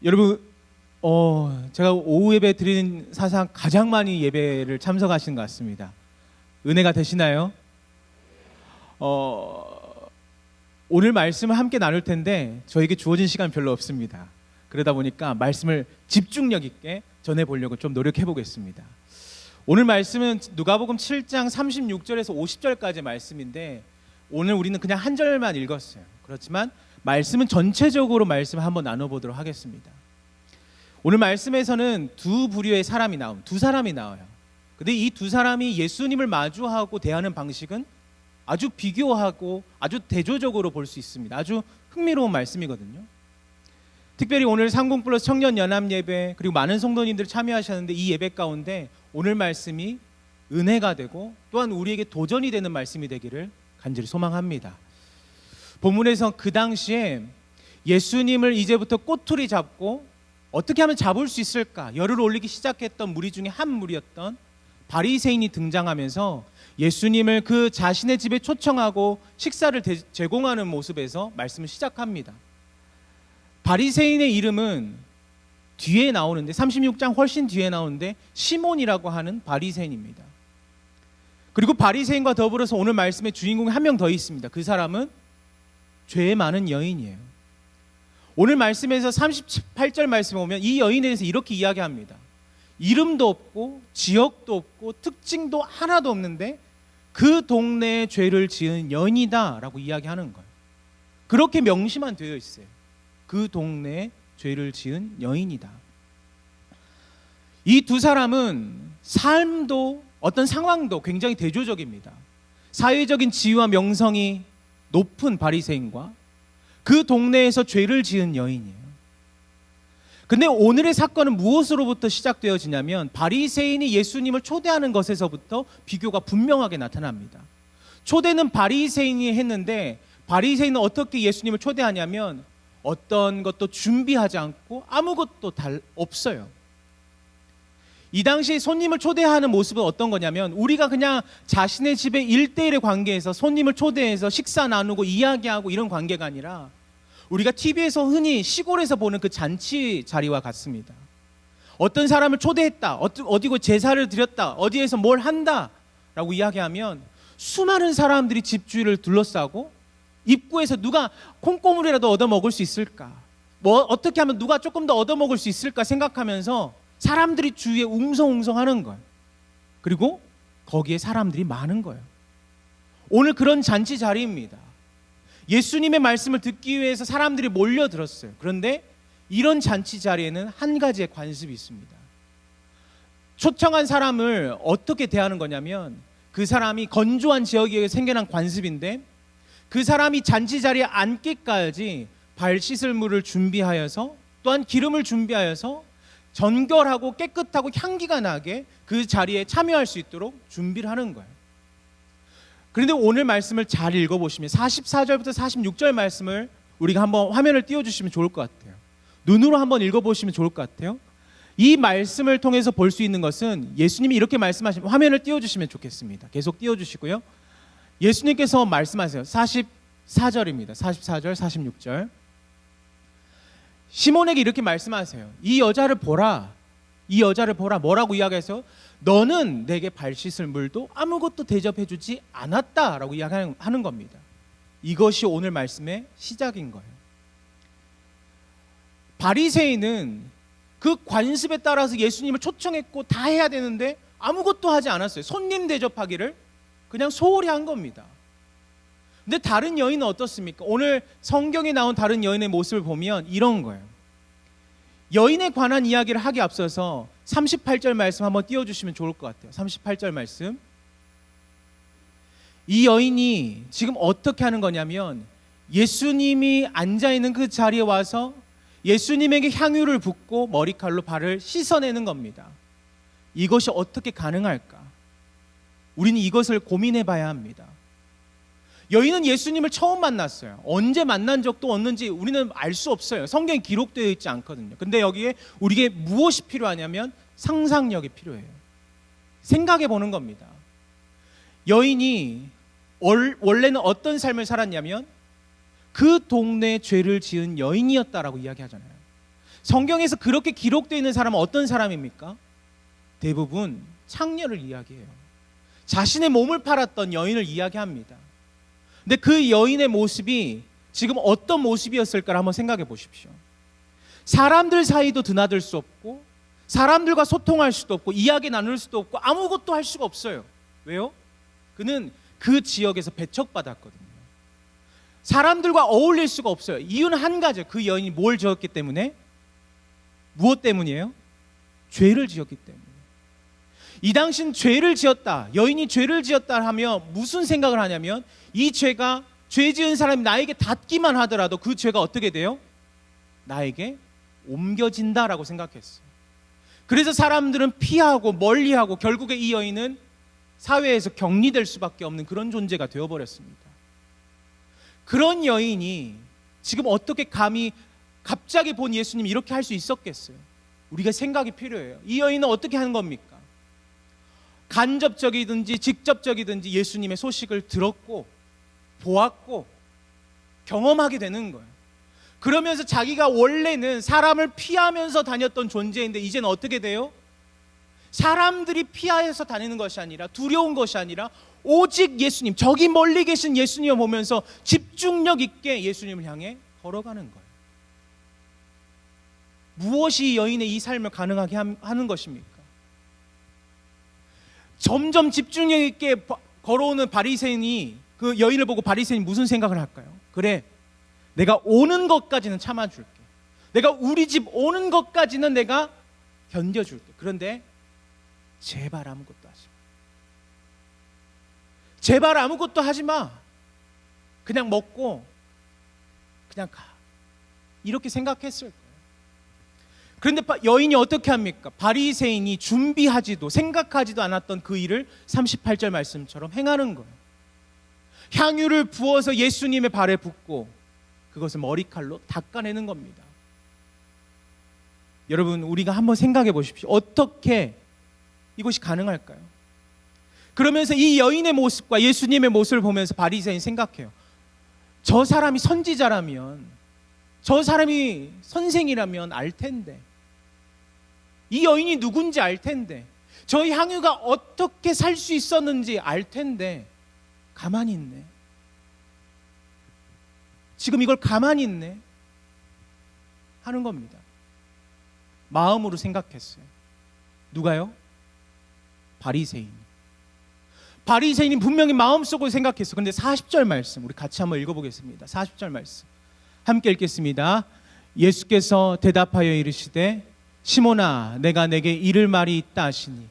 여러분, 제가 오후 예배 드리는 사상 가장 많이 예배를 참석하신 것 같습니다. 은혜가 되시나요? 오늘 말씀을 함께 나눌 텐데 저에게 주어진 시간 별로 없습니다. 그러다 보니까 말씀을 집중력 있게 전해보려고 좀 노력해 보겠습니다. 오늘 말씀은 누가복음 7장 36절에서 50절까지 말씀인데 오늘 우리는 그냥 한 절만 읽었어요. 그렇지만 말씀은 전체적으로 말씀을 한번 나눠보도록 하겠습니다. 오늘 말씀에서는 두 부류의 사람이 두 사람이 나와요. 근데 이 두 사람이 예수님을 마주하고 대하는 방식은 아주 비교하고 아주 대조적으로 볼 수 있습니다. 아주 흥미로운 말씀이거든요. 특별히 오늘 상공플러스 청년연합 예배 그리고 많은 성도님들 참여하셨는데 이 예배 가운데 오늘 말씀이 은혜가 되고 또한 우리에게 도전이 되는 말씀이 되기를 간절히 소망합니다. 본문에서 그 당시에 예수님을 이제부터 꼬투리 잡고 어떻게 하면 잡을 수 있을까 열을 올리기 시작했던 무리 중에 한 무리였던 바리새인이 등장하면서 예수님을 그 자신의 집에 초청하고 식사를 제공하는 모습에서 말씀을 시작합니다. 바리새인의 이름은 뒤에 나오는데 36장 훨씬 뒤에 나오는데 시몬이라고 하는 바리새인입니다. 그리고 바리새인과 더불어서 오늘 말씀의 주인공이 한 명 더 있습니다. 그 사람은 죄 많은 여인이에요. 오늘 말씀에서 38절 말씀에 보면 이 여인에 대해서 이렇게 이야기합니다. 이름도 없고 지역도 없고 특징도 하나도 없는데 그 동네에 죄를 지은 여인이다 라고 이야기하는 거예요. 그렇게 명시만 되어 있어요. 그 동네에 죄를 지은 여인이다. 이 두 사람은 삶도 어떤 상황도 굉장히 대조적입니다. 사회적인 지위와 명성이 높은 바리새인과 그 동네에서 죄를 지은 여인이에요. 근데 오늘의 사건은 무엇으로부터 시작되어지냐면 바리새인이 예수님을 초대하는 것에서부터 비교가 분명하게 나타납니다. 초대는 바리새인이 했는데 바리새인은 어떻게 예수님을 초대하냐면 어떤 것도 준비하지 않고 아무것도 없어요. 이 당시 손님을 초대하는 모습은 어떤 거냐면 우리가 그냥 자신의 집에 1대1의 관계에서 손님을 초대해서 식사 나누고 이야기하고 이런 관계가 아니라 우리가 TV에서 흔히 시골에서 보는 그 잔치 자리와 같습니다. 어떤 사람을 초대했다, 어디고 제사를 드렸다, 어디에서 뭘 한다 라고 이야기하면 수많은 사람들이 집 주위를 둘러싸고 입구에서 누가 콩고물이라도 얻어먹을 수 있을까, 어떻게 하면 누가 조금 더 얻어먹을 수 있을까 생각하면서 사람들이 주위에 웅성웅성하는 거예요. 그리고 거기에 사람들이 많은 거예요. 오늘 그런 잔치 자리입니다. 예수님의 말씀을 듣기 위해서 사람들이 몰려들었어요. 그런데 이런 잔치 자리에는 한 가지의 관습이 있습니다. 초청한 사람을 어떻게 대하는 거냐면 그 사람이 건조한 지역에 생겨난 관습인데 그 사람이 잔치 자리에 앉기까지 발 씻을 물을 준비하여서 또한 기름을 준비하여서 정결하고 깨끗하고 향기가 나게 그 자리에 참여할 수 있도록 준비를 하는 거예요. 그런데 오늘 말씀을 잘 읽어보시면 44절부터 46절 말씀을 우리가 한번 화면을 띄워주시면 좋을 것 같아요. 눈으로 한번 읽어보시면 좋을 것 같아요. 이 말씀을 통해서 볼 수 있는 것은 예수님이 이렇게 말씀하시면 화면을 띄워주시면 좋겠습니다. 계속 띄워주시고요. 예수님께서 말씀하세요. 44절입니다. 44절, 46절. 시몬에게 이렇게 말씀하세요. 이 여자를 보라. 이 여자를 보라. 뭐라고 이야기해서 너는 내게 발 씻을 물도 아무것도 대접해주지 않았다라고 이야기하는 겁니다. 이것이 오늘 말씀의 시작인 거예요. 바리새인은 그 관습에 따라서 예수님을 초청했고 다 해야 되는데 아무것도 하지 않았어요. 손님 대접하기를 그냥 소홀히 한 겁니다. 근데 다른 여인은 어떻습니까? 오늘 성경에 나온 다른 여인의 모습을 보면 이런 거예요. 여인에 관한 이야기를 하기 앞서서 38절 말씀 한번 띄워주시면 좋을 것 같아요. 38절 말씀. 이 여인이 지금 어떻게 하는 거냐면 예수님이 앉아있는 그 자리에 와서 예수님에게 향유를 붓고 머리칼로 발을 씻어내는 겁니다. 이것이 어떻게 가능할까? 우리는 이것을 고민해 봐야 합니다. 여인은 예수님을 처음 만났어요. 언제 만난 적도 없는지 우리는 알 수 없어요. 성경에 기록되어 있지 않거든요. 근데 여기에 우리에게 무엇이 필요하냐면 상상력이 필요해요. 생각해 보는 겁니다. 여인이 원래는 어떤 삶을 살았냐면 그 동네에 죄를 지은 여인이었다라고 이야기하잖아요. 성경에서 그렇게 기록되어 있는 사람은 어떤 사람입니까? 대부분 창녀를 이야기해요. 자신의 몸을 팔았던 여인을 이야기합니다. 근데 그 여인의 모습이 지금 어떤 모습이었을까를 한번 생각해 보십시오. 사람들 사이도 드나들 수 없고, 사람들과 소통할 수도 없고, 이야기 나눌 수도 없고, 아무것도 할 수가 없어요. 왜요? 그는 그 지역에서 배척받았거든요. 사람들과 어울릴 수가 없어요. 이유는 한 가지예요. 그 여인이 뭘 지었기 때문에? 무엇 때문이에요? 죄를 지었기 때문에. 이 당시는 죄를 지었다, 여인이 죄를 지었다 하면 무슨 생각을 하냐면, 이 죄가, 죄 지은 사람이 나에게 닿기만 하더라도 그 죄가 어떻게 돼요? 나에게 옮겨진다라고 생각했어요. 그래서 사람들은 피하고 멀리하고 결국에 이 여인은 사회에서 격리될 수밖에 없는 그런 존재가 되어버렸습니다. 그런 여인이 지금 어떻게 감히 갑자기 본 예수님이 이렇게 할 수 있었겠어요? 우리가 생각이 필요해요. 이 여인은 어떻게 하는 겁니까? 간접적이든지 직접적이든지 예수님의 소식을 들었고 보았고 경험하게 되는 거예요. 그러면서 자기가 원래는 사람을 피하면서 다녔던 존재인데 이제는 어떻게 돼요? 사람들이 피해서 다니는 것이 아니라, 두려운 것이 아니라 오직 예수님, 저기 멀리 계신 예수님을 보면서 집중력 있게 예수님을 향해 걸어가는 거예요. 무엇이 여인의 이 삶을 가능하게 하는 것입니까? 점점 집중력 있게 걸어오는 바리새인이, 그 여인을 보고 바리새인이 무슨 생각을 할까요? 그래, 내가 오는 것까지는 참아줄게. 내가 우리 집 오는 것까지는 내가 견뎌줄게. 그런데 제발 아무것도 하지 마. 제발 아무것도 하지 마. 그냥 먹고 그냥 가. 이렇게 생각했을 거예요. 그런데 여인이 어떻게 합니까? 바리새인이 준비하지도 생각하지도 않았던 그 일을 38절 말씀처럼 행하는 거예요. 향유를 부어서 예수님의 발에 붓고 그것을 머리칼로 닦아내는 겁니다. 여러분, 우리가 한번 생각해 보십시오. 어떻게 이것이 가능할까요? 그러면서 이 여인의 모습과 예수님의 모습을 보면서 바리새인이 생각해요. 저 사람이 선지자라면, 저 사람이 선생이라면 알 텐데, 이 여인이 누군지 알 텐데, 저 향유가 어떻게 살 수 있었는지 알 텐데 가만히 있네. 지금 이걸 가만히 있네 하는 겁니다. 마음으로 생각했어요. 누가요? 바리새인. 바리새인이 분명히 마음속으로 생각했어요. 그런데 40절 말씀 우리 같이 한번 읽어보겠습니다. 40절 말씀 함께 읽겠습니다. 예수께서 대답하여 이르시되 시몬아, 내가 내게 이를 말이 있다 하시니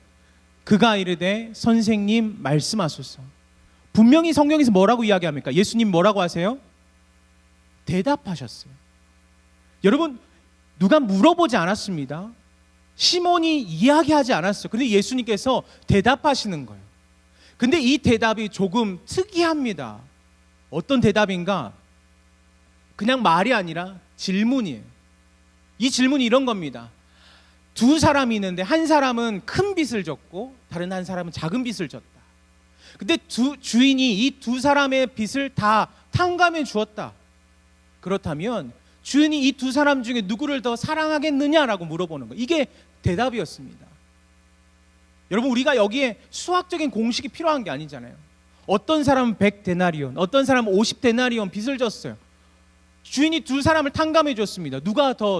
그가 이르되 선생님 말씀하소서. 분명히 성경에서 뭐라고 이야기합니까? 예수님 뭐라고 하세요? 대답하셨어요. 여러분, 누가 물어보지 않았습니다. 시몬이 이야기하지 않았어요. 근데 예수님께서 대답하시는 거예요. 근데 이 대답이 조금 특이합니다. 어떤 대답인가? 그냥 말이 아니라 질문이에요. 이 질문이 이런 겁니다. 두 사람이 있는데 한 사람은 큰 빚을 졌고 다른 한 사람은 작은 빚을 졌다. 근데 주인이 이 두 사람의 빚을 다 탕감해 주었다. 그렇다면 주인이 이 두 사람 중에 누구를 더 사랑하겠느냐라고 물어보는 거예요. 이게 대답이었습니다. 여러분, 우리가 여기에 수학적인 공식이 필요한 게 아니잖아요. 어떤 사람은 100데나리온, 어떤 사람은 50데나리온 빚을 졌어요. 주인이 두 사람을 탕감해 줬습니다.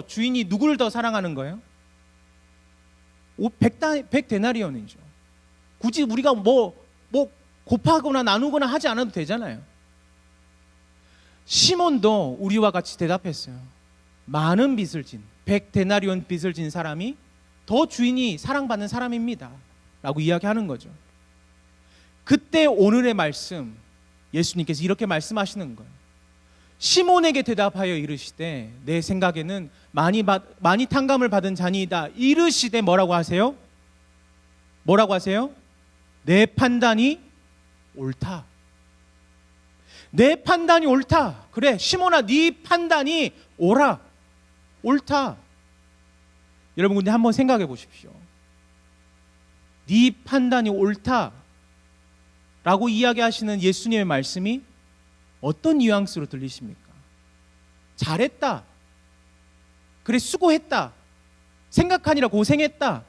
주인이 누구를 더 사랑하는 거예요? 100데나리온이죠. 굳이 우리가 뭐 곱하거나 나누거나 하지 않아도 되잖아요. 시몬도 우리와 같이 대답했어요. 많은 빚을 진, 100데나리온 빚을 진 사람이 더 주인이 사랑받는 사람입니다 라고 이야기하는 거죠. 그때 오늘의 말씀, 예수님께서 이렇게 말씀하시는 거예요. 시몬에게 대답하여 이르시되 내 생각에는 많이 탕감을 받은 자니이다. 이르시되 뭐라고 하세요? 뭐라고 하세요? 내 판단이 옳다. 내 판단이 옳다. 그래, 시몬아, 네 판단이 옳다. 여러분, 근데 한번 생각해 보십시오. 네 판단이 옳다 라고 이야기하시는 예수님의 말씀이 어떤 뉘앙스로 들리십니까? 잘했다, 그래 수고했다, 생각하니라 고생했다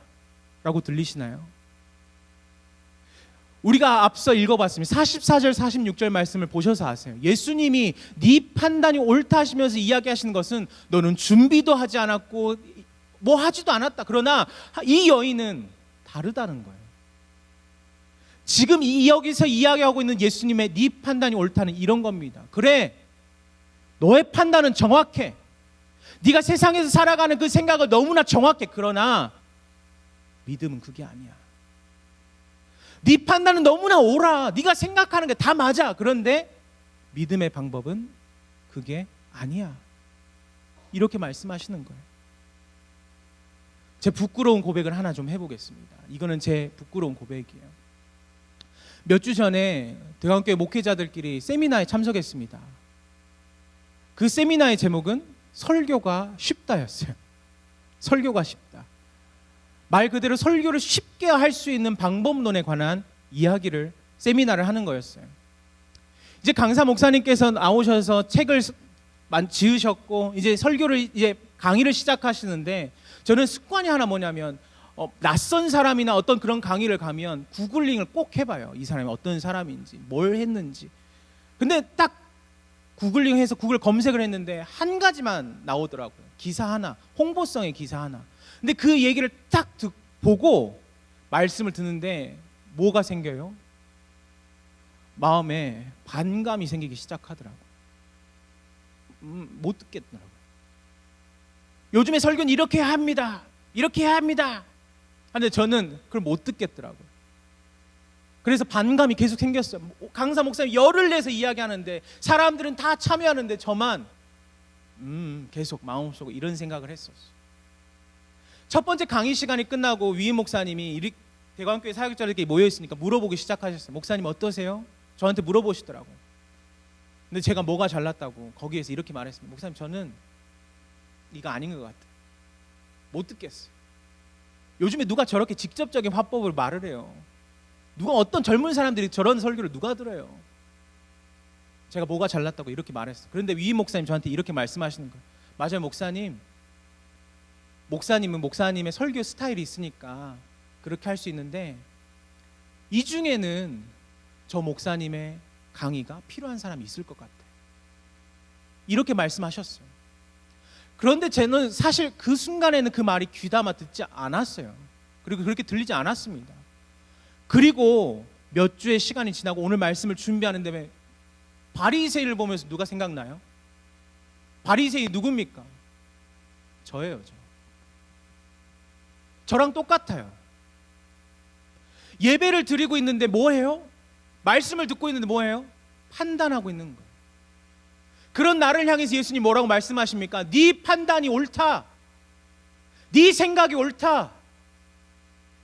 라고 들리시나요? 우리가 앞서 읽어봤습니다. 44절 46절 말씀을 보셔서 아세요. 예수님이 네 판단이 옳다 하시면서 이야기하시는 것은 너는 준비도 하지 않았고 뭐 하지도 않았다. 그러나 이 여인은 다르다는 거예요. 지금 여기서 이야기하고 있는 예수님의 네 판단이 옳다는 이런 겁니다. 그래, 너의 판단은 정확해. 네가 세상에서 살아가는 그 생각은 너무나 정확해. 그러나 믿음은 그게 아니야. 네 판단은 너무나 옳아. 네가 생각하는 게 다 맞아. 그런데 믿음의 방법은 그게 아니야. 이렇게 말씀하시는 거예요. 제 부끄러운 고백을 하나 좀 해보겠습니다. 이거는 제 부끄러운 고백이에요. 몇 주 전에 대광교회 목회자들끼리 세미나에 참석했습니다. 그 세미나의 제목은 설교가 쉽다였어요. 설교가 쉽다. 말 그대로 설교를 쉽게 할 수 있는 방법론에 관한 이야기를 세미나를 하는 거였어요. 이제 강사 목사님께서 나오셔서 책을 지으셨고 이제 설교를 이제 강의를 시작하시는데 저는 습관이 하나 뭐냐면 낯선 사람이나 어떤 그런 강의를 가면 구글링을 꼭 해봐요. 이 사람이 어떤 사람인지, 뭘 했는지. 근데 딱 구글링해서 구글 검색을 했는데 한 가지만 나오더라고요. 기사 하나, 홍보성의 기사 하나. 근데 그 얘기를 딱 보고 말씀을 듣는데 뭐가 생겨요? 마음에 반감이 생기기 시작하더라고요. 못 듣겠더라고요. 요즘에 설교는 이렇게 해야 합니다. 이렇게 해야 합니다. 근데 저는 그걸 못 듣겠더라고요. 그래서 반감이 계속 생겼어요. 강사 목사님 열을 내서 이야기하는데 사람들은 다 참여하는데 저만 계속 마음속으로 이런 생각을 했었어요. 첫 번째 강의 시간이 끝나고 위임 목사님이 대광교회 사역자들끼리 모여있으니까 물어보기 시작하셨어요. 목사님 어떠세요? 저한테 물어보시더라고요. 근데 제가 뭐가 잘났다고 거기에서 이렇게 말했습니다. 목사님 저는 이거 아닌 것 같아요. 못 듣겠어요. 요즘에 누가 저렇게 직접적인 화법을 말을 해요. 누가 어떤 젊은 사람들이 저런 설교를 누가 들어요? 제가 뭐가 잘났다고 이렇게 말했어요. 그런데 위임 목사님 저한테 이렇게 말씀하시는 거예요. 맞아요 목사님. 목사님은 목사님의 설교 스타일이 있으니까 그렇게 할 수 있는데 이 중에는 저 목사님의 강의가 필요한 사람이 있을 것 같아요. 이렇게 말씀하셨어요. 그런데 저는 사실 그 순간에는 그 말이 귀담아 듣지 않았어요. 그리고 그렇게 들리지 않았습니다. 그리고 몇 주의 시간이 지나고 오늘 말씀을 준비하는데 바리새인을 보면서 누가 생각나요? 바리새인이 누굽니까? 저예요. 저랑 똑같아요. 예배를 드리고 있는데 뭐 해요? 말씀을 듣고 있는데 뭐 해요? 판단하고 있는 거예요. 그런 나를 향해서 예수님 뭐라고 말씀하십니까? 네 판단이 옳다. 네 생각이 옳다.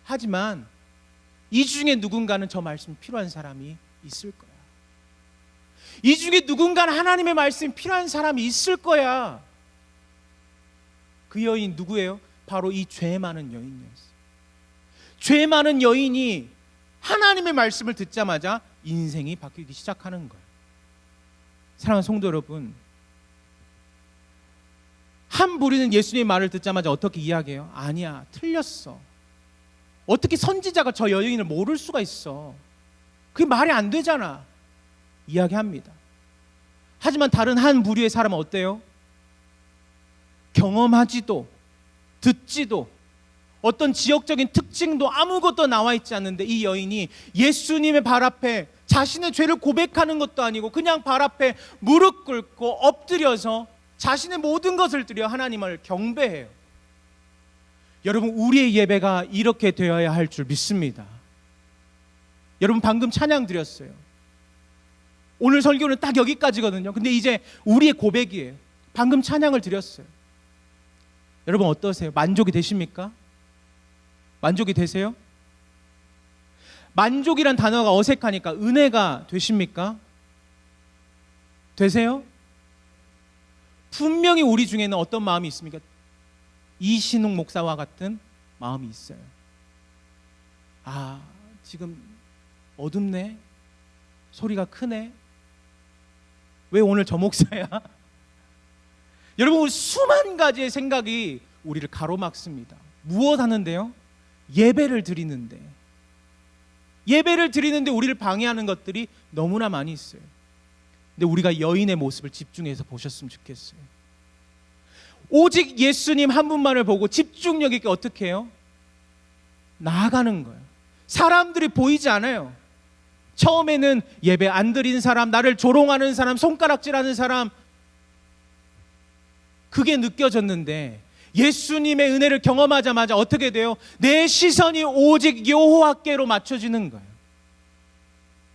하지만 이 중에 누군가는 저 말씀이 필요한 사람이 있을 거야. 이 중에 누군가는 하나님의 말씀이 필요한 사람이 있을 거야. 그 여인 누구예요? 바로 이 죄 많은 여인이었어요. 죄 많은 여인이 하나님의 말씀을 듣자마자 인생이 바뀌기 시작하는 거예요. 사랑하는 성도 여러분, 한 무리는 예수님의 말을 듣자마자 어떻게 이야기해요? 아니야, 틀렸어. 어떻게 선지자가 저 여인을 모를 수가 있어? 그게 말이 안 되잖아. 이야기합니다. 하지만 다른 한 무리의 사람은 어때요? 경험하지도 듣지도 어떤 지역적인 특징도 아무것도 나와 있지 않는데 이 여인이 예수님의 발 앞에 자신의 죄를 고백하는 것도 아니고 그냥 발 앞에 무릎 꿇고 엎드려서 자신의 모든 것을 드려 하나님을 경배해요. 여러분, 우리의 예배가 이렇게 되어야 할 줄 믿습니다. 여러분, 방금 찬양 드렸어요. 오늘 설교는 딱 여기까지거든요. 근데 이제 우리의 고백이에요. 방금 찬양을 드렸어요. 여러분 어떠세요? 만족이 되십니까? 만족이 되세요? 만족이란 단어가 어색하니까 은혜가 되십니까? 되세요? 분명히 우리 중에는 어떤 마음이 있습니까? 이신웅 목사와 같은 마음이 있어요. 아, 지금 어둡네? 소리가 크네? 왜 오늘 저 목사야? 여러분, 수만 가지의 생각이 우리를 가로막습니다. 무엇 하는데요? 예배를 드리는데 우리를 방해하는 것들이 너무나 많이 있어요. 근데 우리가 여인의 모습을 집중해서 보셨으면 좋겠어요. 오직 예수님 한 분만을 보고 집중력 있게 어떻게 해요? 나아가는 거예요. 사람들이 보이지 않아요. 처음에는 예배 안 드린 사람, 나를 조롱하는 사람, 손가락질하는 사람, 그게 느껴졌는데 예수님의 은혜를 경험하자마자 어떻게 돼요? 내 시선이 오직 여호와께로 맞춰지는 거예요.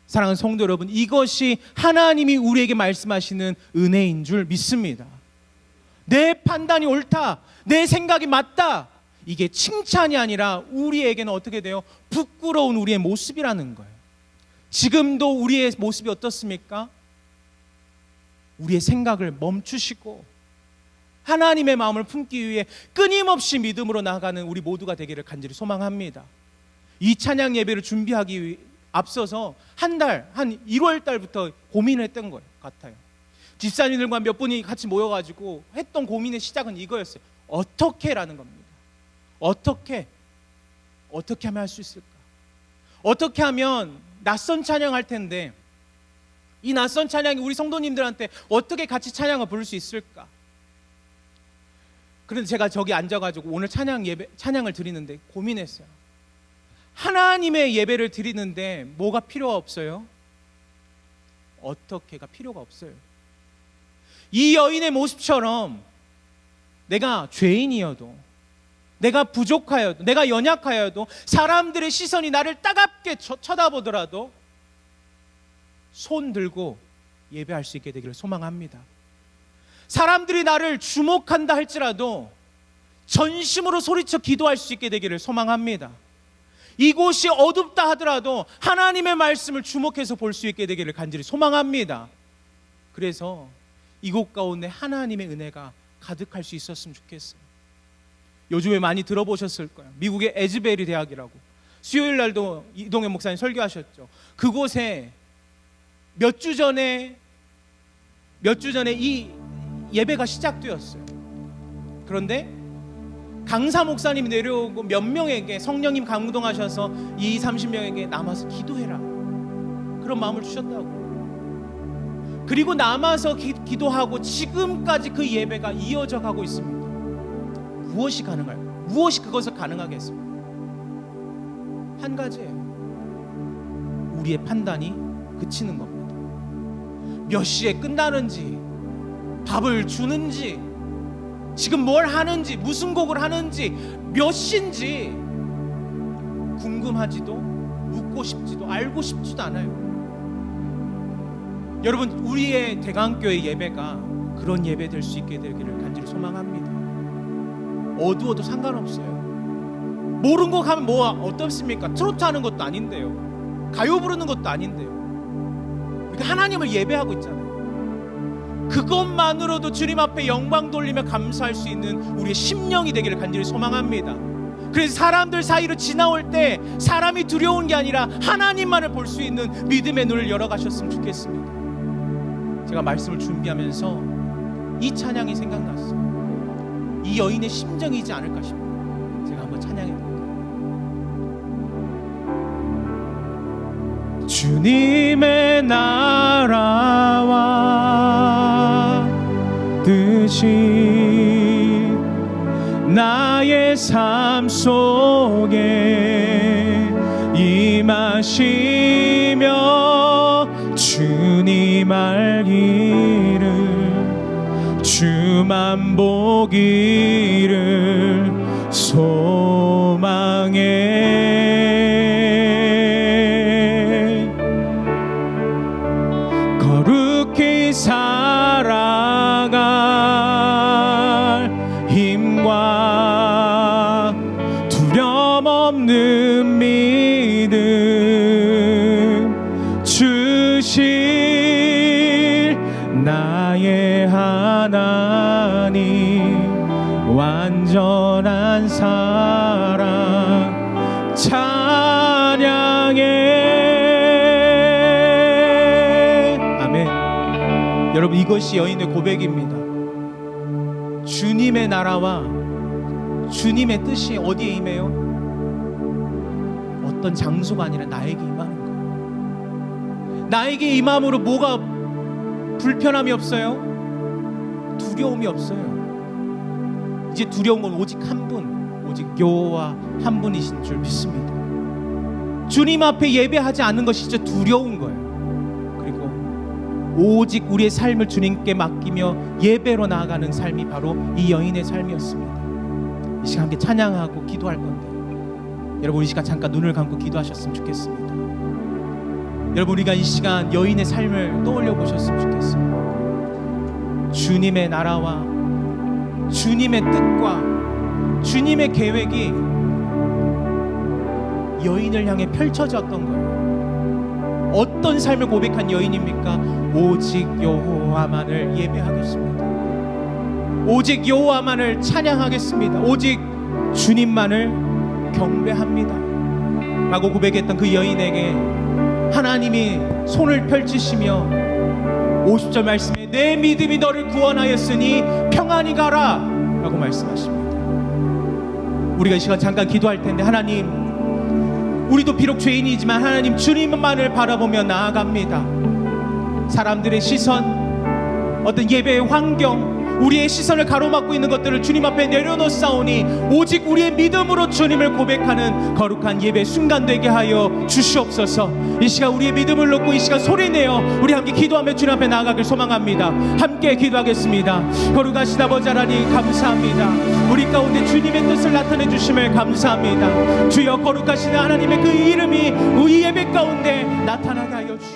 사랑하는 성도 여러분, 이것이 하나님이 우리에게 말씀하시는 은혜인 줄 믿습니다. 내 판단이 옳다, 내 생각이 맞다, 이게 칭찬이 아니라 우리에게는 어떻게 돼요? 부끄러운 우리의 모습이라는 거예요. 지금도 우리의 모습이 어떻습니까? 우리의 생각을 멈추시고 하나님의 마음을 품기 위해 끊임없이 믿음으로 나아가는 우리 모두가 되기를 간절히 소망합니다. 이 찬양 예배를 준비하기 위해 앞서서 한 1월 달부터 고민을 했던 것 같아요. 집사님들과 몇 분이 같이 모여가지고 했던 고민의 시작은 이거였어요. 어떻게라는 겁니다. 어떻게 하면 할 수 있을까? 어떻게 하면 낯선 찬양할 텐데 이 낯선 찬양이 우리 성도님들한테 어떻게 같이 찬양을 부를 수 있을까? 그런데 제가 저기 앉아가지고 오늘 찬양을 드리는데 고민했어요. 하나님의 예배를 드리는데 뭐가 필요가 없어요? 어떻게가 필요가 없어요. 이 여인의 모습처럼 내가 죄인이어도, 내가 부족하여도, 내가 연약하여도, 사람들의 시선이 나를 따갑게 쳐다보더라도 손 들고 예배할 수 있게 되기를 소망합니다. 사람들이 나를 주목한다 할지라도 전심으로 소리쳐 기도할 수 있게 되기를 소망합니다. 이곳이 어둡다 하더라도 하나님의 말씀을 주목해서 볼 수 있게 되기를 간절히 소망합니다. 그래서 이곳 가운데 하나님의 은혜가 가득할 수 있었으면 좋겠어요. 요즘에 많이 들어보셨을 거예요. 미국의 에즈베리 대학이라고, 수요일 날도 이동현 목사님 설교하셨죠. 그곳에 몇 주 전에 이 예배가 시작되었어요. 그런데 강사 목사님이 내려오고 몇 명에게 성령님 감동하셔서 20-30명에게 남아서 기도해라, 그런 마음을 주셨다고. 그리고 남아서 기도하고 지금까지 그 예배가 이어져 가고 있습니다. 무엇이 가능할까요? 무엇이 그것을 가능하게 했습니까? 한 가지예요. 우리의 판단이 그치는 겁니다. 몇 시에 끝나는지, 밥을 주는지, 지금 뭘 하는지, 무슨 곡을 하는지, 몇 시인지 궁금하지도, 묻고 싶지도, 알고 싶지도 않아요. 여러분, 우리의 대강교회 예배가 그런 예배 될 수 있게 되기를 간절히 소망합니다. 어두워도 상관없어요. 모르는 거 가면 뭐 어떻습니까? 트로트 하는 것도 아닌데요, 가요 부르는 것도 아닌데요. 우리가 하나님을 예배하고 있잖아요. 그것만으로도 주님 앞에 영광 돌리며 감사할 수 있는 우리의 심령이 되기를 간절히 소망합니다. 그래서 사람들 사이로 지나올 때 사람이 두려운 게 아니라 하나님만을 볼 수 있는 믿음의 눈을 열어가셨으면 좋겠습니다. 제가 말씀을 준비하면서 이 찬양이 생각났어요. 이 여인의 심정이지 않을까 싶어요. 제가 한번 찬양해 볼게요. 주님의 나라와 뜻이 나의 삶 속에 임하시며 주님 알기를, 주만 보기를 소망해. 거룩히 살아갈 힘과 두려움 없는 믿음 주실 나의 하나님, 완전한 사랑 찬양해. 아멘. 여러분, 이것이 여인의 고백입니다. 주님의 나라와 주님의 뜻이 어디에 임해요? 어떤 장소가 아니라 나에게 임하는 거예요. 나에게 임함으로 뭐가 불편함이 없어요? 두려움이 없어요. 이제 두려운 건 오직 한 분, 오직 여호와 한 분이신 줄 믿습니다. 주님 앞에 예배하지 않는 것이 진짜 두려운 거예요. 그리고 오직 우리의 삶을 주님께 맡기며 예배로 나아가는 삶이 바로 이 여인의 삶이었습니다. 이 시간 함께 찬양하고 기도할 건데, 여러분 이 시간 잠깐 눈을 감고 기도하셨으면 좋겠습니다. 여러분 우리가 이 시간 여인의 삶을 떠올려 보셨으면 좋겠어요. 주님의 나라와 주님의 뜻과 주님의 계획이 여인을 향해 펼쳐졌던 거예요. 어떤 삶을 고백한 여인입니까? 오직 여호와만을 예배하겠습니다. 오직 여호와만을 찬양하겠습니다. 오직 주님만을 경배합니다 라고 고백했던 그 여인에게 하나님이 손을 펼치시며 50절 말씀에 내 믿음이 너를 구원하였으니 평안히 가라 라고 말씀하십니다. 우리가 이 시간 잠깐 기도할 텐데, 하나님, 우리도 비록 죄인이지만 하나님 주님만을 바라보며 나아갑니다. 사람들의 시선, 어떤 예배의 환경, 우리의 시선을 가로막고 있는 것들을 주님 앞에 내려놓사오니 오직 우리의 믿음으로 주님을 고백하는 거룩한 예배 순간 되게 하여 주시옵소서. 이 시간 우리의 믿음을 놓고 이 시간 소리내어 우리 함께 기도하며 주님 앞에 나아가길 소망합니다. 함께 기도하겠습니다. 거룩하신 아버지 하나님 감사합니다. 우리 가운데 주님의 뜻을 나타내 주심을 감사합니다. 주여, 거룩하신 하나님의 그 이름이 우리 예배 가운데 나타나게 하여 주시옵소서.